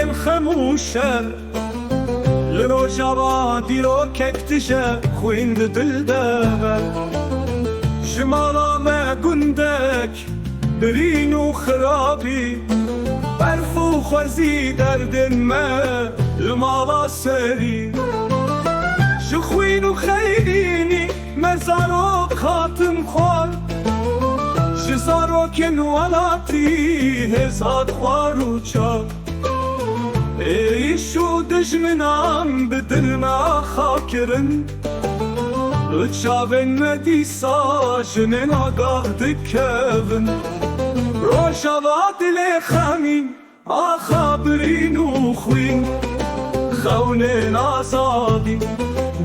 کن خموشه لرو جوا دیرو ککتشه خویند دل دبر جمالا ما گندک برین و خرابی برف و خوزی دردن ما المالا سری جخوین و خیرینی مزارو خاتم خوار جزارو کن ولاتی هزاد خوار و چار ایشو دجمنام بدرنا خاکرن چاون مدیسا جنن آگاه دکون روشاوا دل خمین آخا برین و خوین خونن آزادی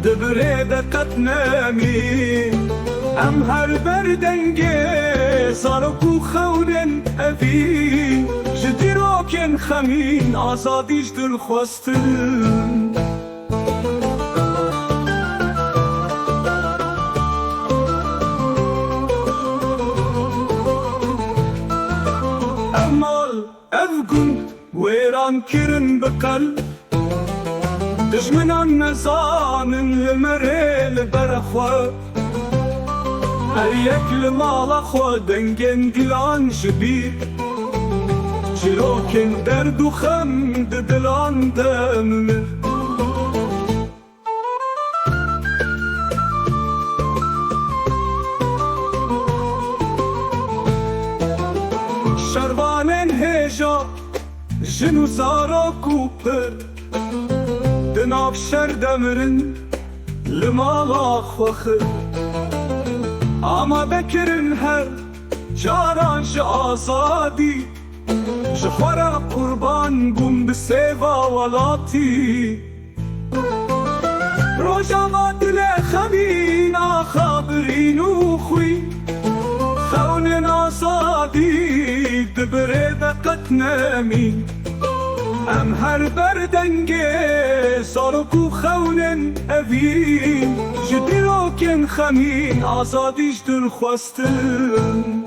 دبره دقت نمین ام هر بردنگه زارکو خونن اوین جدی روکن خمین آزادیش دل خواستن امال افگون ویران کرن بقل دجمنان نزانن لمرل برخوا هر یک لمال خود دنگن گلان شبیر چلوکن درد و خم دلان دمر شروانن هجا جنو زارا کوپر دناف شر دمرن لمالا خوخر اما بکرن هر جاران ج آزادی جخورا قربان بون بسیوا ولاتی روژاوا دل خمین آخا برین و خوی خونن آزادی دبره دقت نمین ام هر بردنگه سارکو خونن اوین جدی روکن خمین آزادیش دل خواستن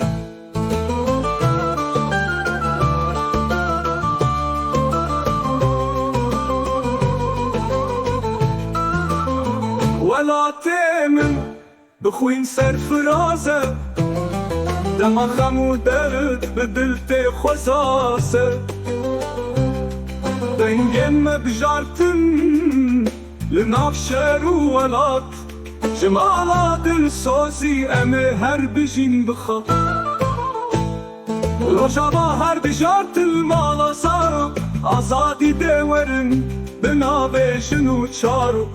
ولاته من بخوین سرفرازه دما خمو درد بدلت خوزاسه دنگن مبجارتن لناف شهر و ولات جمالا دل سوزی امه هر بجین بخوا روژاوا هر بجارت المالا سارو آزادی دورن بناوشن و چارو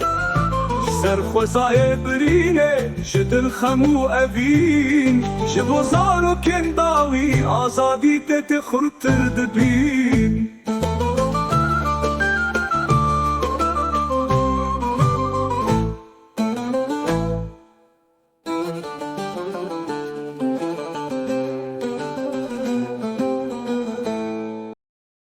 سرخوزای برینه جدل خمو اوین جبوزارو کنداوی آزادی تت خورتر دبین